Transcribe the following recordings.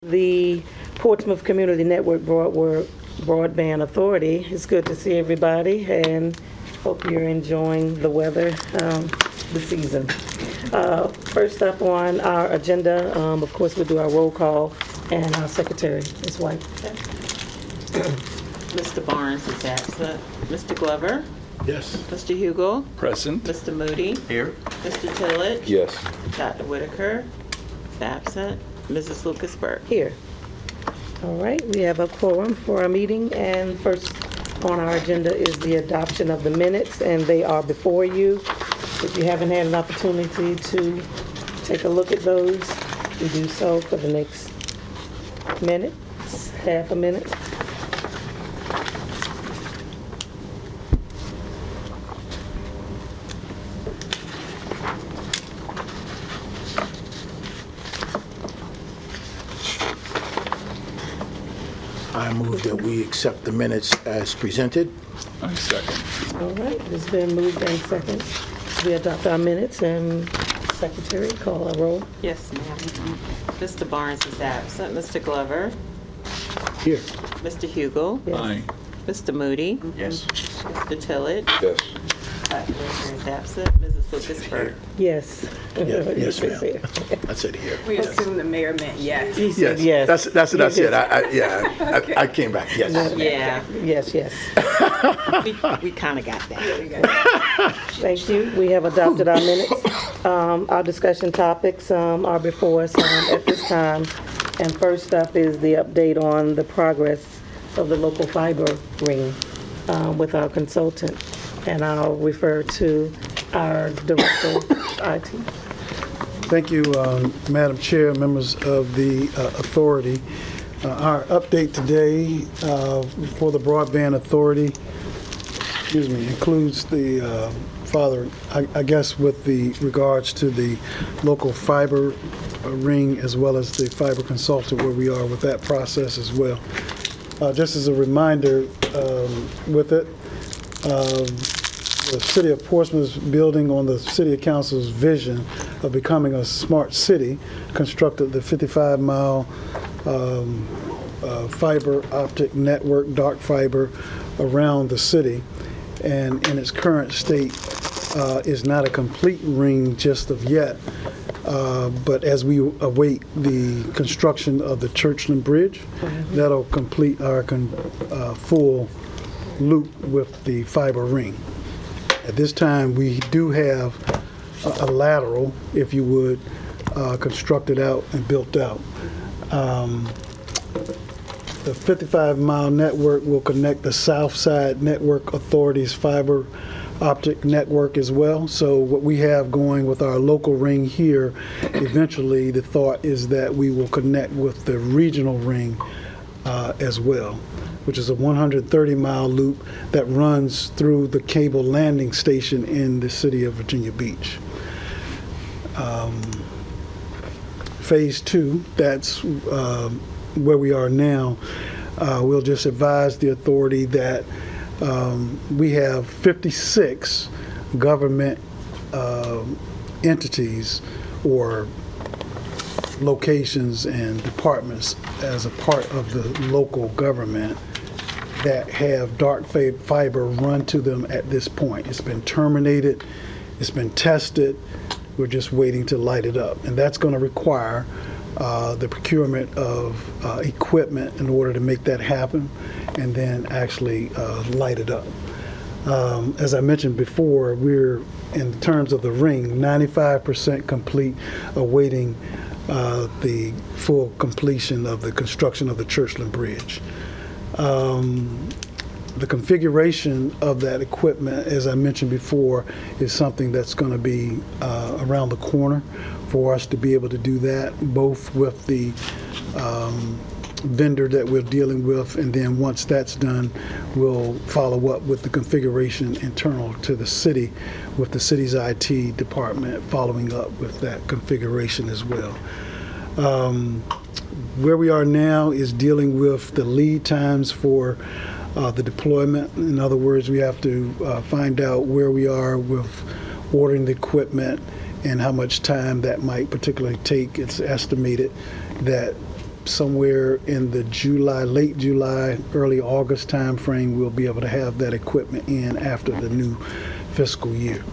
The Portsmouth Community Network Broadband Authority. It's good to see everybody and hope you're enjoying the weather this season. First up on our agenda, of course, we'll do our roll call, and our secretary, Ms. White. Mr. Barnes is absent. Mr. Glover? Yes. Mr. Hugo? Present. Mr. Moody? Here. Mr. Tillett? Yes. Dr. Whitaker? Absent. Mrs. Lucas Burke? Here. All right, we have a quorum for our meeting, and first on our agenda is the adoption of the minutes, and they are before you. If you haven't had an opportunity to take a look at those, you do so for the next minute, half a minute. I move that we accept the minutes as presented. I second. All right, it's been moved and second. We adopt our minutes, and secretary, call a roll. Yes, ma'am. Mr. Barnes is absent. Mr. Glover? Here. Mr. Hugo? Yes. Aye. Mr. Moody? Yes. Mr. Tillett? Yes. Dr. Whitaker is absent. Mrs. Lucas Burke? Yes. Yes, ma'am. I said here. We assume the mayor meant yes. You said yes. That's what I said. Yes. I came back. Yes. Yeah, Yes, yes. we kind of got that. Thank you. We have adopted our minutes. Our discussion topics are before us at this time. And first up is the update on the progress of the local fiber ring with our consultant. And I'll refer to our director of IT. Thank you, Madam Chair, members of the authority. Our update today for the Broadband Authority, includes the I guess with the regards to the local fiber ring as well as the fiber consultant, where we are with that process as well. Just as a reminder with it, the City of Portsmouth is building on the City of Council's vision of becoming a smart city, constructed the 55-mile fiber optic network, dark fiber, around the city. And in its current state is not a complete ring just of yet, but as we await the construction of the Churchland Bridge, that'll complete our full loop with the fiber ring. At this time, we do have a lateral, if you would, constructed out and built out. The 55-mile network will connect the Southside Network Authority's fiber optic network as well. So what we have going with our local ring here, eventually the thought is that we will connect with the regional ring as well, which is a 130-mile loop that runs through the cable landing station in the city of Virginia Beach. Phase 2, that's where we are now. We'll just advise the authority that we have 56 government entities or locations and departments as a part of the local government that have dark fiber run to them at this point. It's been terminated, it's been tested, we're just waiting to light it up. And that's going to require the procurement of equipment in order to make that happen and then actually light it up. As I mentioned before, we're, in terms of the ring, 95% complete, awaiting the full completion of the construction of the Churchland Bridge. The configuration of that equipment, as I mentioned before, is something that's going to be around the corner for us to be able to do that, both with the vendor that we're dealing with, and then once that's done, we'll follow up with the configuration internal to the city, with the city's IT department following up with that configuration as well. Where we are now is dealing with the lead times for the deployment. In other words, we have to find out where we are with ordering the equipment and how much time that might particularly take. It's estimated that somewhere in the late July, early August timeframe, we'll be able to have that equipment in after the new fiscal year.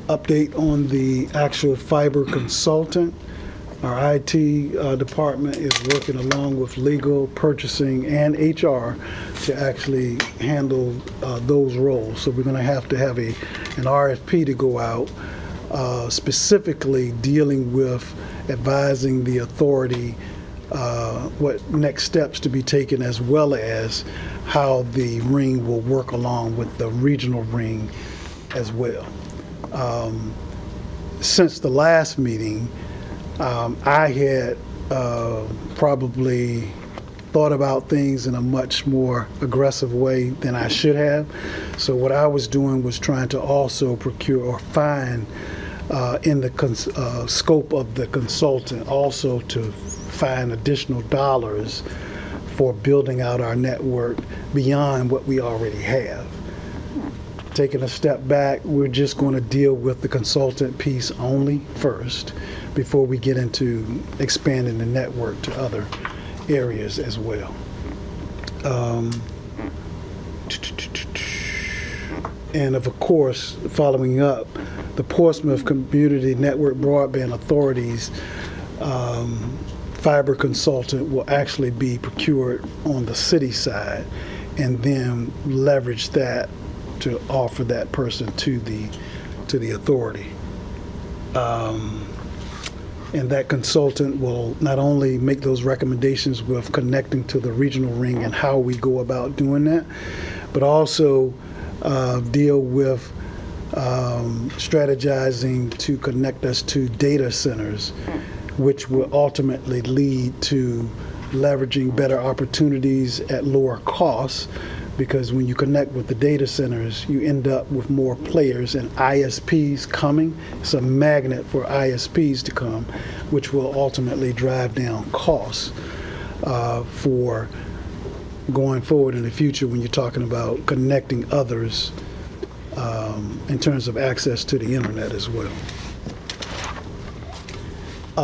Update on the actual fiber consultant. Our IT department is working along with legal, purchasing, and HR to actually handle those roles. So we're going to have an RFP to go out specifically dealing with advising the authority what next steps to be taken, as well as how the ring will work along with the regional ring as well. Since the last meeting, I had probably thought about things in a much more aggressive way than I should have. So what I was doing was trying to also procure or find in the scope of the consultant also to find additional dollars for building out our network beyond what we already have. Taking a step back, we're just going to deal with the consultant piece only first before we get into expanding the network to other areas as well. And of course, following up, the Portsmouth Community Network Broadband Authority's fiber consultant will actually be procured on the city side, and then leverage that to offer that person to the authority. And that consultant will not only make those recommendations with connecting to the regional ring and how we go about doing that, but also deal with strategizing to connect us to data centers, which will ultimately lead to leveraging better opportunities at lower costs, because when you connect with the data centers, you end up with more players and ISPs coming. It's a magnet for ISPs to come, which will ultimately drive down costs for going forward in the future when you're talking about connecting others in terms of access to the internet as well.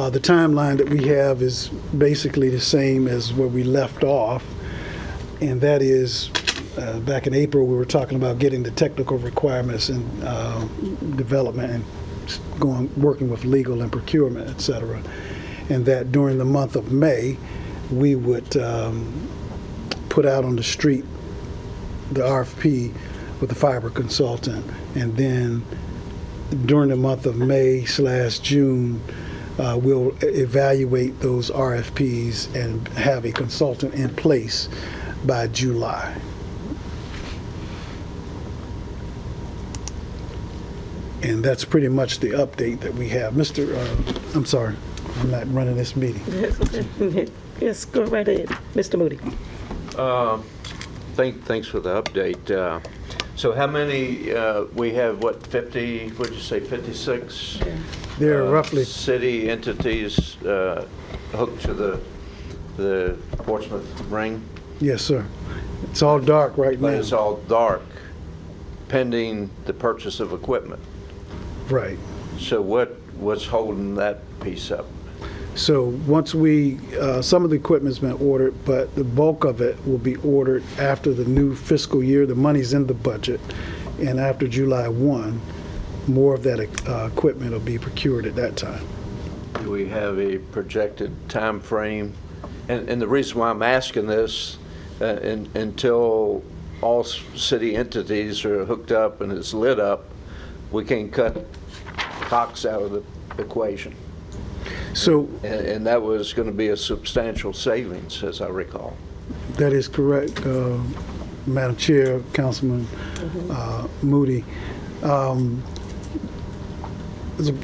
The timeline that we have is basically the same as where we left off, and that is back in April we were talking about getting the technical requirements and development and working with legal and procurement, et cetera, and that during the month of May we would put out on the street the RFP with the fiber consultant, and then during the month of May/June we'll evaluate those RFPs and have a consultant in place by July. And that's pretty much the update that we have. I'm sorry, I'm not running this meeting. Yes, okay. Yes, go right ahead. Mr. Moody. Thanks for the update. So how many, we have, what, 50, what'd you say, 56? There are roughly city entities hooked to the Portsmouth ring? Yes, sir. It's all dark right now. But it's all dark, pending the purchase of equipment. Right. So what's holding that piece up? So once some of the equipment's been ordered, but the bulk of it will be ordered after the new fiscal year. The money's in the budget, and after July 1, more of that equipment will be procured at that time. Do we have a projected time frame? And the reason why I'm asking this, until all city entities are hooked up and it's lit up, we can't cut Cox out of the equation. So And that was going to be a substantial savings, as I recall. that is correct, Madam Chair, Councilman Moody.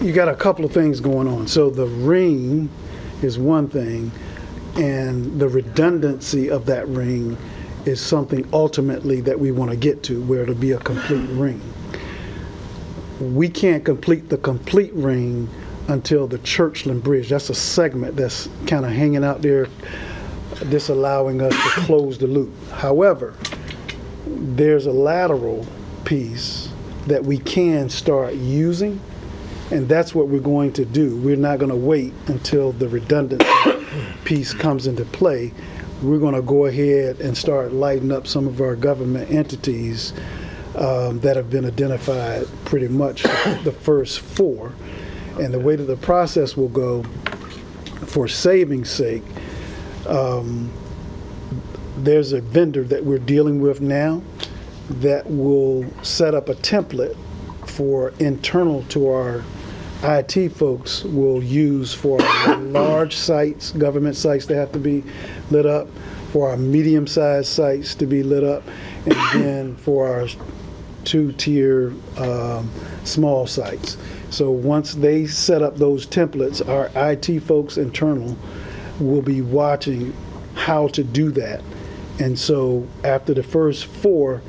You got a couple of things going on. So the ring is one thing, and the redundancy of that ring is something ultimately that we want to get to, where it'll be a complete ring. We can't complete the complete ring until the Churchland Bridge. That's a segment that's kind of hanging out there, disallowing us to close the loop. However, there's a lateral piece that we can start using And that's what we're going to do. We're not going to wait until the redundancy piece comes into play. We're going to go ahead and start lighting up some of our government entities that have been identified, pretty much the first 4. And the way that the process will go, for savings sake, there's a vendor that we're dealing with now that will set up a template for internal to our IT folks will use for our large sites, government sites that have to be lit up, for our medium-sized sites to be lit up, and then for our 2-tier small sites. So once they set up those templates, our IT folks internal will be watching how to do that. And so after the first 4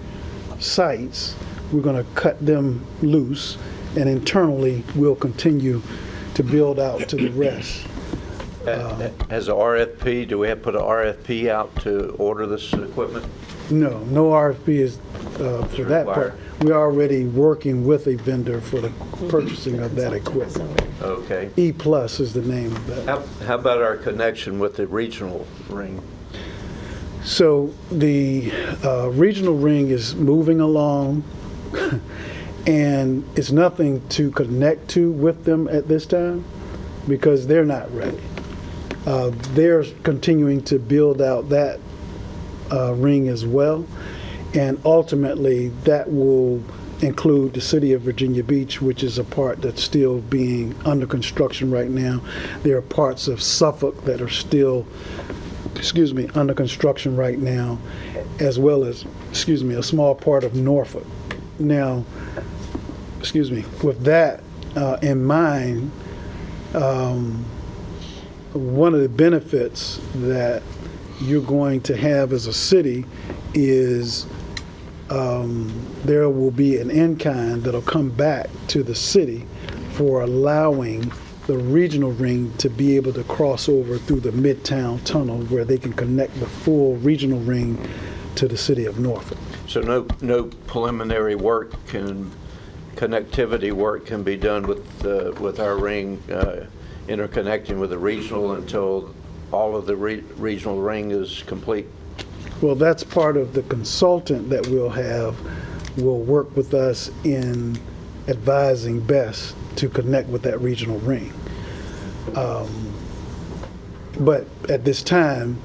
sites, we're going to cut them loose, and internally we'll continue to build out to the rest. As a RFP, do we have to put an RFP out to order this equipment? No RFP is for that part. We're already working with a vendor for the purchasing of that equipment. Okay. E+ is the name of that. How about our connection with the regional ring? So the regional ring is moving along, and it's nothing to connect to with them at this time because they're not ready. They're continuing to build out that ring as well, and ultimately that will include the city of Virginia Beach, which is a part that's still being under construction right now. There are parts of Suffolk that are still under construction right now, as well as, a small part of Norfolk. Now, with that in mind, one of the benefits that you're going to have as a city is there will be an in-kind that'll come back to the city for allowing the regional ring to be able to cross over through the Midtown Tunnel where they can connect the full regional ring to the city of Norfolk. So no preliminary work connectivity work can be done with our ring interconnecting with the regional until all of the regional ring is complete? Well, that's part of the consultant that we'll have will work with us in advising best to connect with that regional ring. But at this time,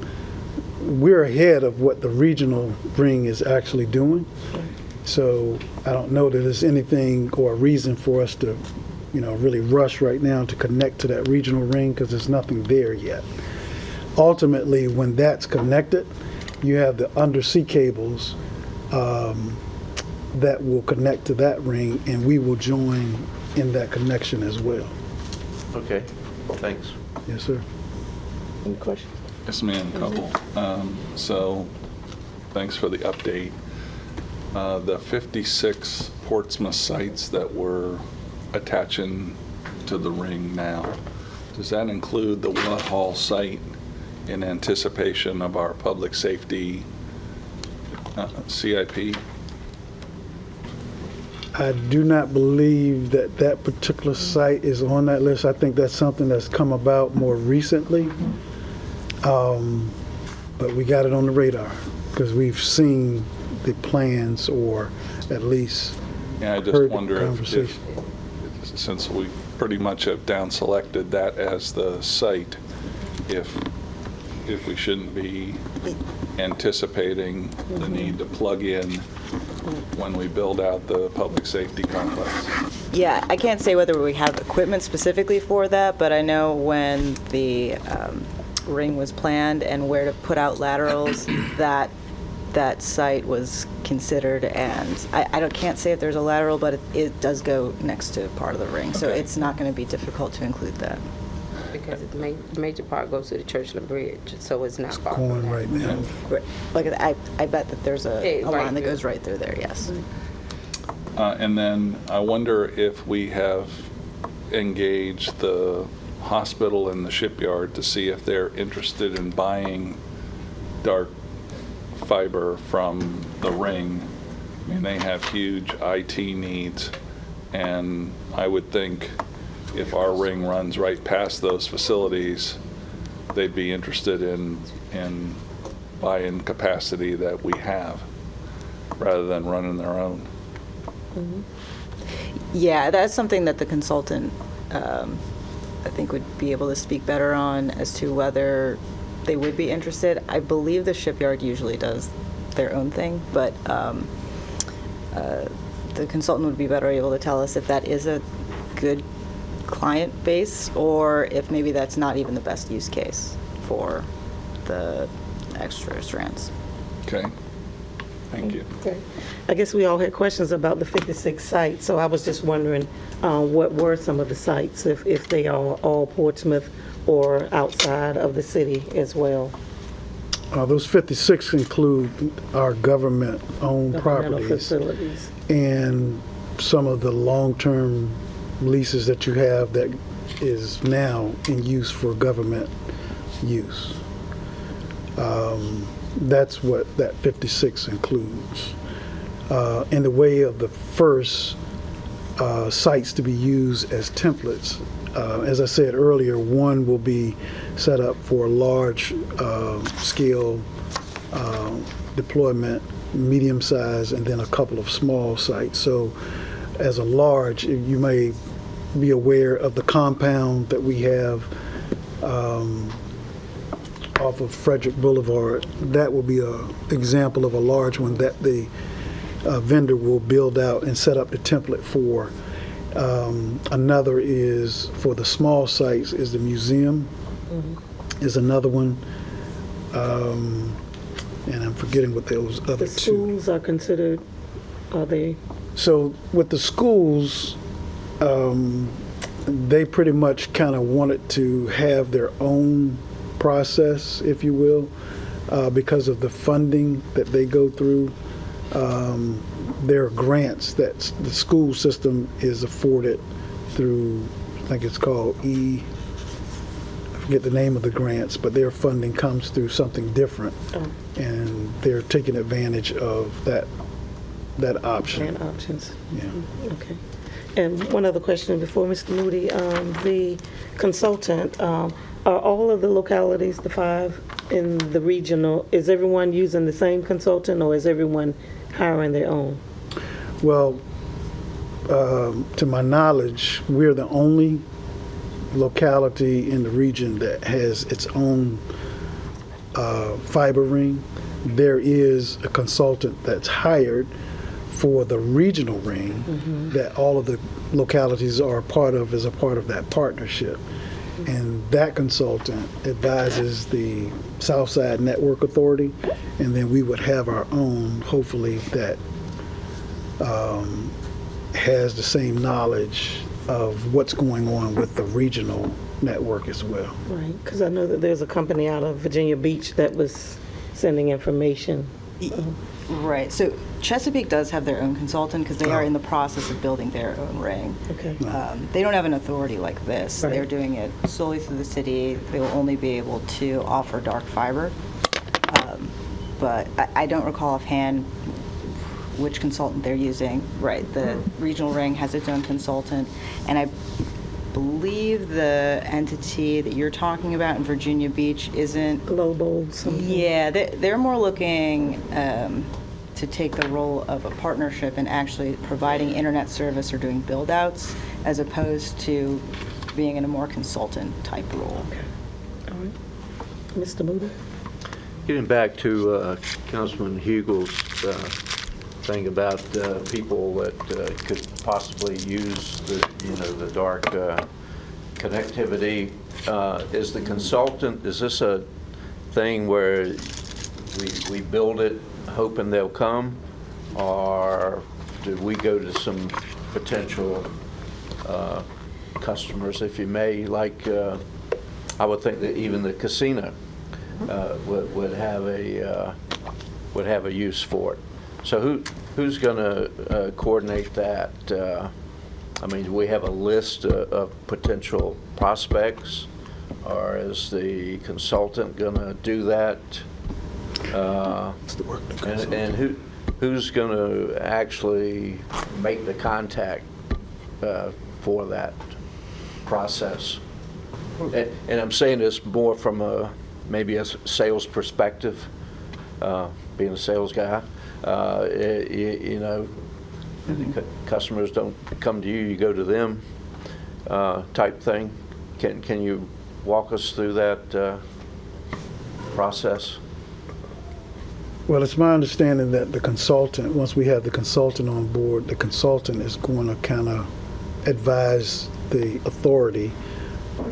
we're ahead of what the regional ring is actually doing. So I don't know that there's anything or a reason for us to, really rush right now to connect to that regional ring because there's nothing there yet. Ultimately, when that's connected, you have the undersea cables that will connect to that ring, and we will join in that connection as well. Okay, thanks. Yes, sir. Any questions? Yes, ma'am, couple. So, thanks for the update. The 56 Portsmouth sites that we're attaching to the ring now, does that include the Whitehall site in anticipation of our public safety CIP? I do not believe that that particular site is on that list. I think that's something that's come about more recently. But we got it on the radar because we've seen the plans or at least Yeah, I just heard the wonder if, conversation. since we pretty much have down selected that as the site, if we shouldn't be anticipating the need to plug in when we build out the public safety complex. Yeah, I can't say whether we have equipment specifically for that, but I know when the ring was planned and where to put out laterals, that site was considered, and I can't say if there's a lateral, but it does go next to part of the ring, so Okay. it's not going to be difficult to include that. Because the major part goes to the Churchland Bridge, so it's not far from Going that. right now. Like, I bet that there's a Yeah, line right that there. goes right through there, yes. And then I wonder if we have engaged the hospital and the shipyard to see if they're interested in buying dark fiber from the ring. I mean, they have huge IT needs, and I would think if our ring runs right past those facilities, they'd be interested in buy-in capacity that we have, rather than running their own. Yeah, that's something that the consultant, I think, would be able to speak better on as to whether they would be interested. I believe the shipyard usually does their own thing, but the consultant would be better able to tell us if that is a good client base, or if maybe that's not even the best use case for the extra strands. Okay? Thank you. Okay. I guess we all had questions about the 56 sites, so I was just wondering what were some of the sites, if they are all Portsmouth or outside of the city as well? Those 56 include our government-owned Governmental properties facilities. and some of the long-term leases that you have that is now in use for government use. That's what that 56 includes. In the way of the first sites to be used as templates, as I said earlier, one will be set up for large scale deployment, medium size, and then a couple of small sites. So as a large, you may be aware of the compound that we have off of Frederick Boulevard. That will be an example of a large one that the vendor will build out and set up the template for. Another is for the small sites is the museum, is another one. And I'm forgetting what those other The two. schools are considered, are they? So with the schools, they pretty much kind of wanted to have their own process, if you will, because of the funding that they go through. There are grants that the school system is afforded through, I think it's called I forget the name of the grants, but their funding comes through something different. Oh. And they're taking advantage of that option. And options. Yeah. Okay. And one other question before Mr. Moody, the consultant, are all of the localities, the 5 in the regional, is everyone using the same consultant, or is everyone hiring their own? Well, to my knowledge, we're the only locality in the region that has its own fiber ring. There is a consultant that's hired for the regional ring that all of the localities are a part of, as a part of that partnership. And that consultant advises the Southside Network Authority, and then we would have our own, hopefully, that has the same knowledge of what's going on with the regional network as well. Right, because I know that there's a company out of Virginia Beach that was sending information. Right. So Chesapeake does have their own consultant because they are in the process of building their own ring. Okay. They don't have an authority like this. Right. They're doing it solely through the city. They will only be able to offer dark fiber. But I don't recall offhand which consultant they're using. Right. The regional ring has its own consultant. And I believe the entity that you're talking about in Virginia Beach isn't. Global something. Yeah, they're more looking to take the role of a partnership and actually providing internet service or doing build-outs, as opposed to being in a more consultant type role. All right. Mr. Moody? Getting back to Councilman Hugel's thing about people that could possibly use the dark connectivity, is the consultant, is this a thing where we build it hoping they'll come, or do we go to some potential customers, if you may, like I would think that even the casino would have a use for it. So who's going to coordinate that? I mean, do we have a list of potential prospects, or is the consultant going to do that? And who's going to actually make the contact for that? process. And I'm saying this more from maybe a sales perspective, being a sales guy. You know, customers don't come to you, you go to them, type thing. Can you walk us through that process? Well, it's my understanding that the consultant, once we have the consultant on board, the consultant is going to kind of advise the authority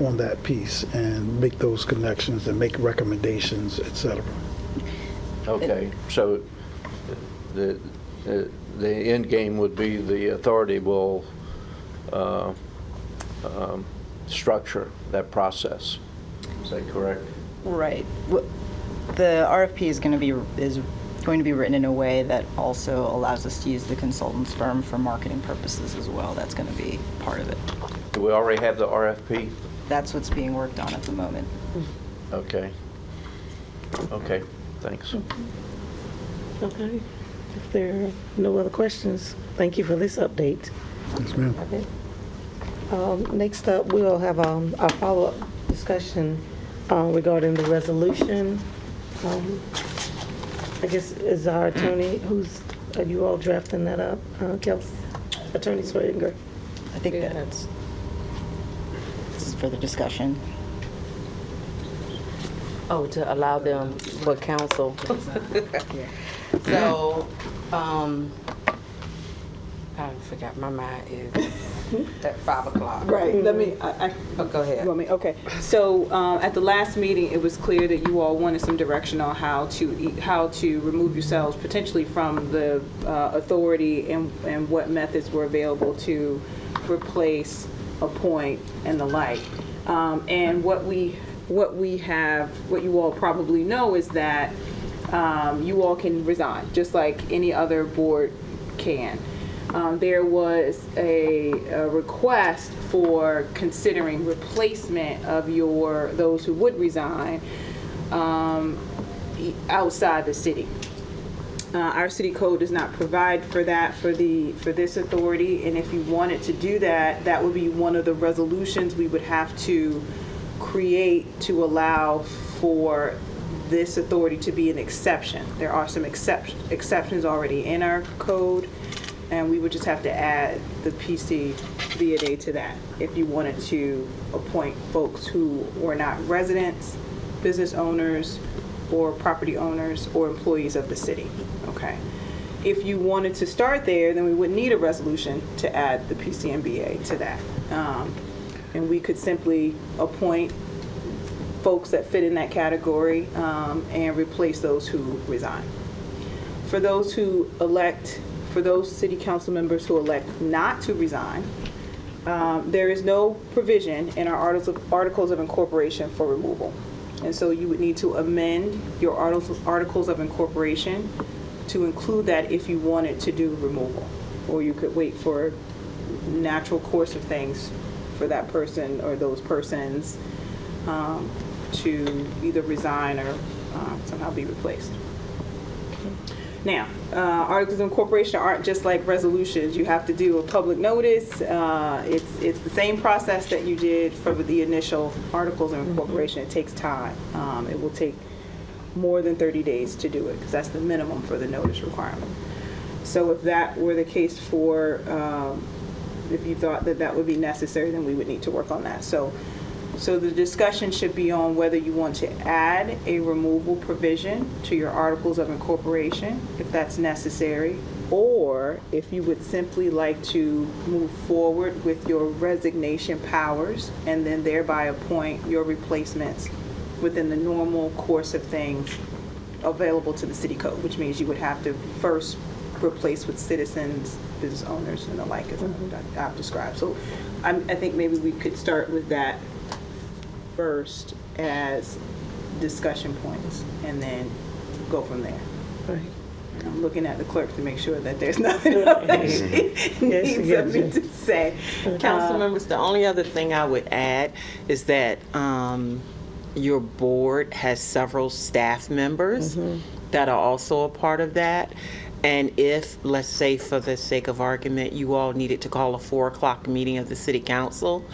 on that piece and make those connections and make recommendations, et cetera. Okay, so the end game would be the authority will structure that process. Is that correct? Right. The RFP is going to be written in a way that also allows us to use the consultant's firm for marketing purposes as well. That's going to be part of it. Do we already have the RFP? That's what's being worked on at the moment. Okay. Okay, thanks. Okay. If there are no other questions, thank you for this update. Yes, ma'am. Next up, we'll have our follow-up discussion regarding the resolution. I guess is our attorney, are you all drafting that up? Kelsey, Attorney Swearinger? I think that's this is for the discussion. Oh, to allow them for counsel. So, I forgot, my mind is at 5 o'clock. Right, let me, Oh, go ahead. you want me, okay. So, at the last meeting, it was clear that you all wanted some direction on how to remove yourselves potentially from the authority and what methods were available to replace, appoint, and the like. And what you all probably know is that you all can resign, just like any other board can. There was a request for considering replacement of those who would resign outside the city. Our city code does not provide for that for this authority, and if you wanted to do that, that would be one of the resolutions we would have to create to allow for this authority to be an exception. There are some exceptions already in our code, and we would just have to add the PCVNA to that if you wanted to appoint folks who were not residents, business owners, or property owners, or employees of the city. Okay. If you wanted to start there, then we would need a resolution to add the PCMBA to that. And we could simply appoint folks that fit in that category and replace those who resign. For those city council members who elect not to resign, there is no provision in our articles of incorporation for removal. And so you would need to amend your articles of incorporation to include that if you wanted to do removal. Or you could wait for natural course of things for that person or those persons to either resign or somehow be replaced. Now, articles of incorporation aren't just like resolutions. You have to do a public notice. It's the same process that you did for the initial articles of incorporation. It takes time. It will take more than 30 days to do it because that's the minimum for the notice requirement. So if that were the case for, if you thought that would be necessary, then we would need to work on that. So the discussion should be on whether you want to add a removal provision to your articles of incorporation, if that's necessary, or if you would simply like to move forward with your resignation powers and then thereby appoint your replacements within the normal course of things available to the city code, which means you would have to first replace with citizens, business owners, and the like, as I've described. So I think maybe we could start with that first as discussion points and then go from there. Right. I'm looking at the clerk to make sure that there's nothing else that she needs of me to say. Council members, the only other thing I would add is that your board has several staff members that are also a part of that. And if, let's say for the sake of argument, you all needed to call a 4 o'clock meeting of the city council,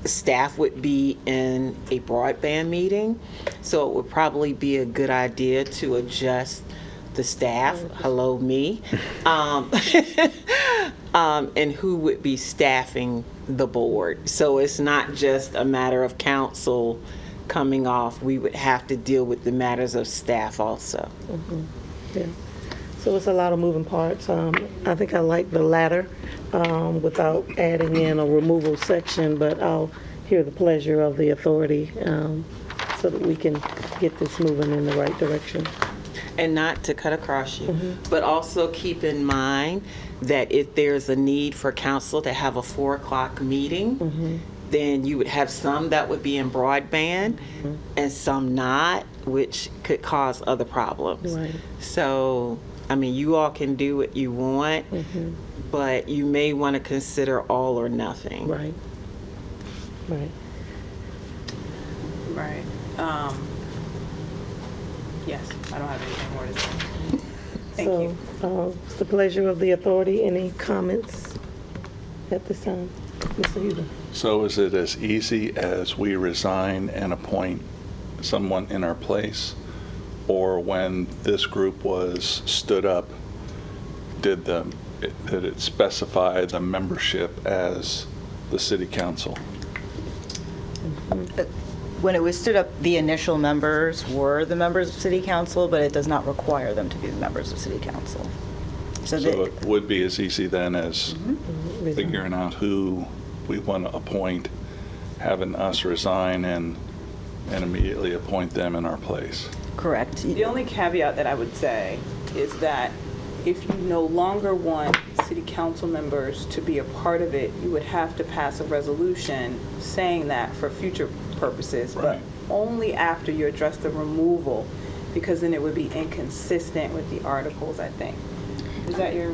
staff would be in a broadband meeting, so it would probably be a good idea to adjust the staff, hello me, and who would be staffing the board. So it's not just a matter of council coming off. We would have to deal with the matters of staff also. Yeah. So it's a lot of moving parts. I think I like the latter without adding in a removal section, but I'll hear the pleasure of the authority so that we can get this moving in the right direction. And not to cut across you, but also keep in mind that if there's a need for council to have a 4 o'clock meeting, then you would have some that would be in broadband and some not, which could cause other problems. Right. So, I mean, you all can do what you want, but you may want to consider all or nothing. Right. Right. Right. Yes, I don't have anything more to say. Thank you. So, it's the pleasure of the authority. Any comments at this time? Mr. Huber? So is it as easy as we resign and appoint someone in our place? Or when this group was stood up, did it specify the membership as the city council? When it was stood up, the initial members were the members of city council, but it does not require them to be the members of city council. So it would be as easy then as figuring out who we want to appoint, having us resign and immediately appoint them in our place. Correct. The only caveat that I would say is that if you no longer want city council members to be a part of it, you would have to pass a resolution saying that for future purposes, but only after you address the removal, because then it would be inconsistent with the articles, I think. Is that your?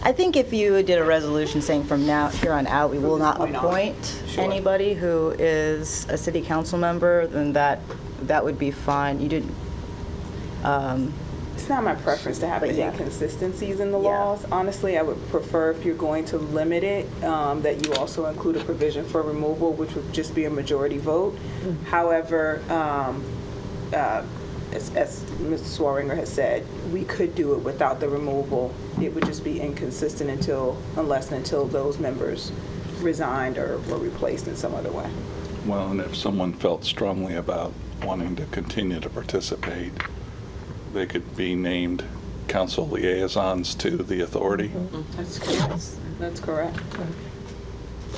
I think if you did a resolution saying from now here on out, we will not appoint anybody who is a city council member, then that would be fine. You didn't. It's not my preference to have the inconsistencies in the laws. Honestly, I would prefer, if you're going to limit it, that you also include a provision for removal, which would just be a majority vote. However, as Mr. Swaringer has said, we could do it without the removal. It would just be inconsistent unless and until those members resigned or were replaced in some other way. Well, and if someone felt strongly about wanting to continue to participate, they could be named council liaisons to the authority. That's correct. That's correct.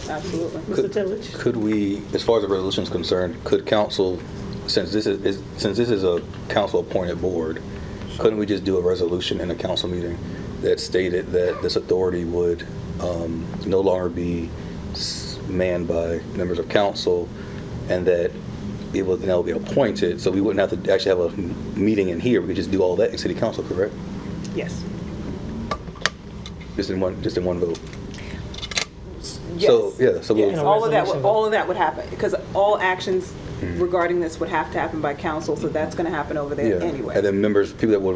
Absolutely. Mr. Tillage? Could we, as far as the resolution is concerned, could council, since this is a council-appointed board, couldn't we just do a resolution in a council meeting that stated that this authority would no longer be manned by members of council, and that it would now be appointed, so we wouldn't have to actually have a meeting in here, we could just do all that in city council, correct? Yes. Just in one vote? Yes. So, yeah, so Yes, we'll, all of that would happen, because all actions regarding this would have to happen by council, so that's going to happen over there yeah. anyway. And then people that would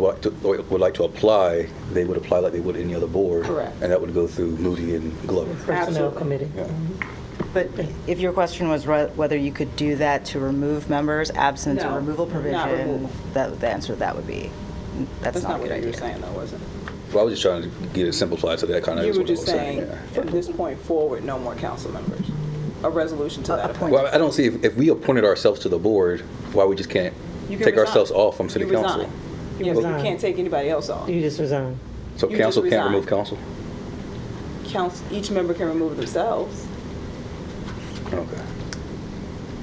like to apply, they would apply like they would any other board. Correct. And that would go through Moody and Glover. Personnel Absolutely. Committee. Yeah. But if your question was whether you could do that to remove members absent a No, removal not provision, removal. the answer to that would be, that's not a what good you were idea. saying, though, was it? Well, I was just trying to get it simplified, so that kind of You is were what I was just saying, yeah. from this point forward, no more council members. A resolution to that effect. Well, I don't see, if we appointed ourselves to the board, why we just can't You can take resign. ourselves off from city You council? resign. Yes, you resign. can't take anybody else off. You just resign. So You council just can't resign. remove council? Each member can remove themselves. Okay.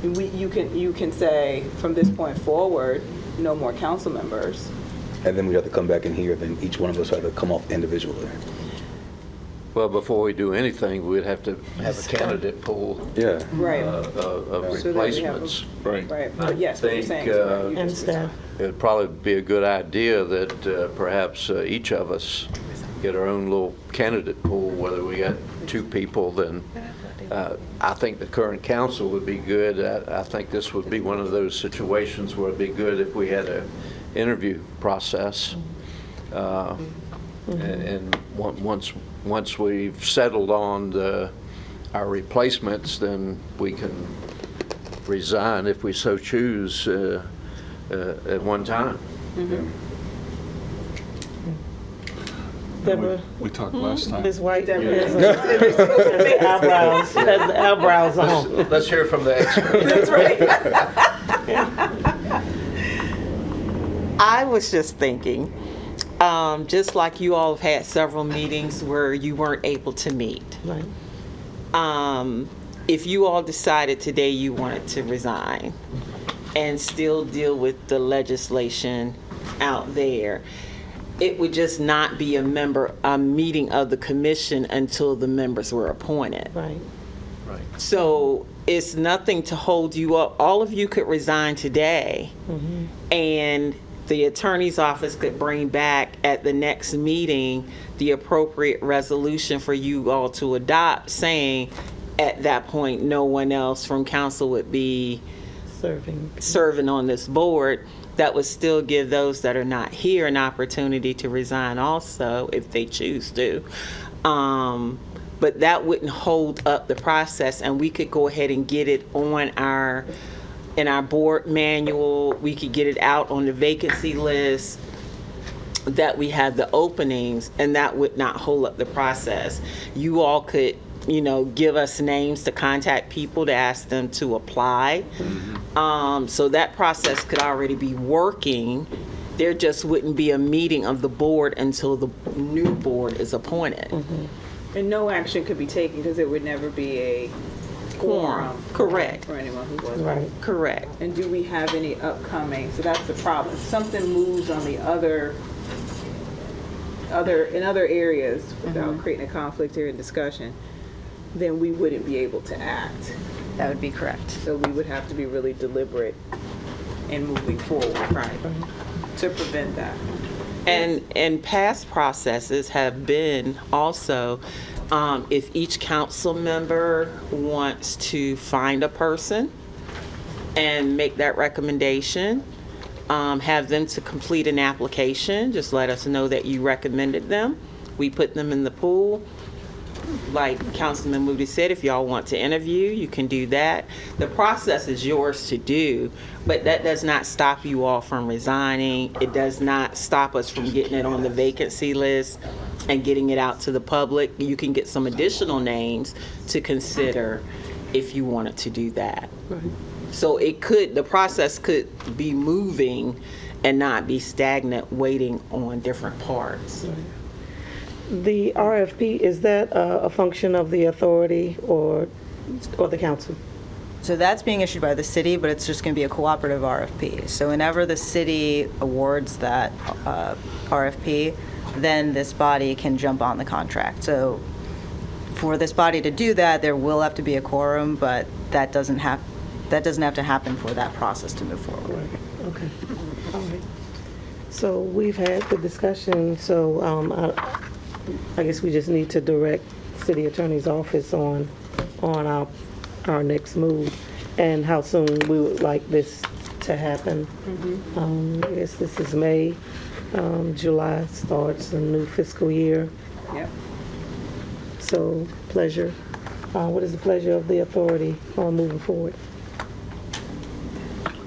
You can say, from this point forward, no more council members. And then we have to come back in here, then each one of us have to come off individually. Well, before we do anything, we'd have to have a candidate pool Yeah. Right. of So that we have a- replacements. Right. Right, but yes, what you're think, saying is right. You And just staff. It'd probably be a good idea that perhaps each of us get our own little candidate pool, whether we got 2 people, then I think the current council would be good. I think this would be one of those situations where it'd be good if we had an interview process. And once we've settled on our replacements, then we can resign if we so choose at one time. Deborah? We talked last time. Ms. White has the eyebrows on. Let's hear from the expert. That's right. I was just thinking, just like you all have had several meetings where you weren't able to meet. Right. If you all decided today you wanted to resign and still deal with the legislation out there, it would just not be a meeting of the commission until the members were appointed. Right. So it's nothing to hold you up. All of you could resign today, and the attorney's office could bring back at the next meeting the appropriate resolution for you all to adopt, saying at that point no one else from council would be serving on this board. That would still give those that are not here an opportunity to resign also if they choose to. But that wouldn't hold up the process, and we could go ahead and get it on in our board manual. We could get it out on the vacancy list that we have the openings, and that would not hold up the process. You all could, give us names to contact people to ask them to apply. So that process could already be working. There just wouldn't be a meeting of the board until the new board is appointed. And no action could be taken because it would never be a quorum. Correct. For anyone who wasn't. Right. Correct. And do we have any upcoming? So that's the problem. If something moves on the other in other areas without creating a conflict here in discussion, then we wouldn't be able to act. That would be correct. So we would have to be really deliberate in moving forward. Right. To prevent that. And past processes have been also, if each council member wants to find a person and make that recommendation, have them to complete an application. Just let us know that you recommended them. We put them in the pool. Like Councilman Moody said, if y'all want to interview, you can do that. The process is yours to do, but that does not stop you all from resigning. It does not stop us from getting it on the vacancy list and getting it out to the public. You can get some additional names to consider if you wanted to do that. So the process could be moving and not be stagnant, waiting on different parts. The RFP, is that a function of the authority or the council? So that's being issued by the city, but it's just going to be a cooperative RFP. So whenever the city awards that RFP, then this body can jump on the contract. So for this body to do that, there will have to be a quorum, but that doesn't have to happen for that process to move forward. Right. Okay. All right. So we've had the discussion, so I guess we just need to direct city attorney's office on our next move and how soon we would like this to happen. I guess this is May. July starts a new fiscal year. Yep. So pleasure. What is the pleasure of the authority on moving forward?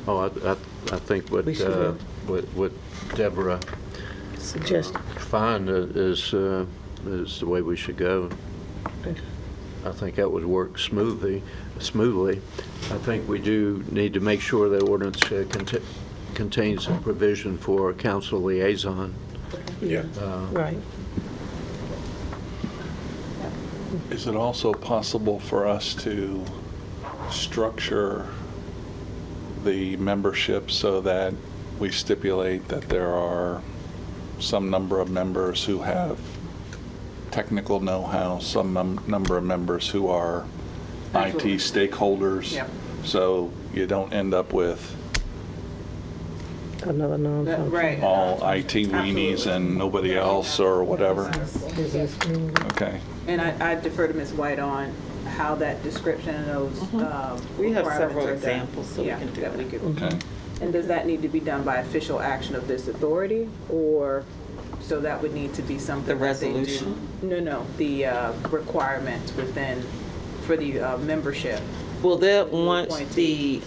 Oh, I think what We should, what Deborah Suggestion. find is the way we should go. Okay. I think that would work smoothly. I think we do need to make sure that ordinance contains a provision for a council liaison. Yeah. Right. Is it also possible for us to structure the membership so that we stipulate that there are some number of members who have technical know-how, some number of members who are IT stakeholders? Yep. So you don't end up with Another non-function. Right. all IT weenies and nobody else or whatever? Business community. Okay. And I defer to Ms. White on how that description and those We have requirements several are done. examples, so we Yeah, can do that we that. could- Okay. And does that need to be done by official action of this authority, or, so that would need to be something The that they do? resolution? No, the requirements within for the membership. Well, that, appointee.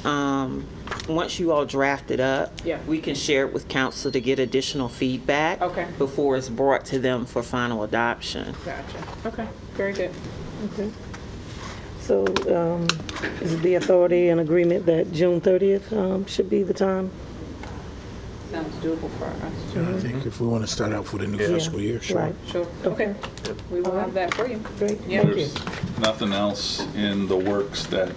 once you all draft it up, Yeah. we can share it with council to get additional feedback. Okay. Before it's brought to them for final adoption. Gotcha. Okay, very good. So is the authority in agreement that June 30th should be the time? Sounds doable for us. I think if we want to start out for the new fiscal year, sure. Right, Sure, okay. We will have that for you. great, Yeah. thank you. There's nothing else in the works that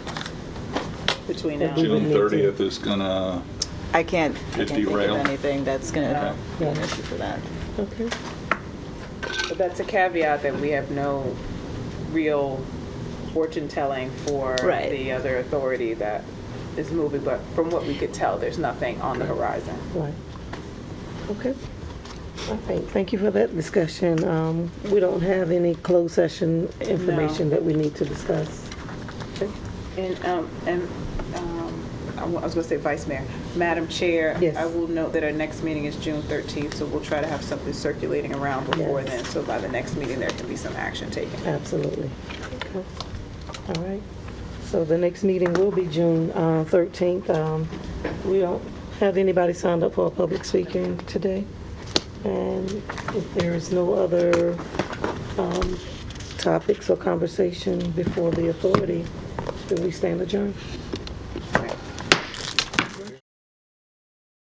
Between now We would June need to- 30th is gonna, I can't think of derailed. anything that's going to be an issue for that. Okay, But that's a caveat that we have no real fortune telling for Right. the other authority that is moving, but from what we could tell, there's nothing on the horizon. right. Okay. All right, thank you for that discussion. We don't have any closed session information that we need to discuss. And I was going to say Vice Mayor, Madam Chair, Yes. I will note that our next meeting is June 13th, so we'll try to have something circulating around before Yes. then, so by the next meeting, there can be some action taken. Absolutely. Okay. All right. So the next meeting will be June 13th. We don't have anybody signed up for a public speaking today. And if there is no other topics or conversation before the authority, then we stand adjourned.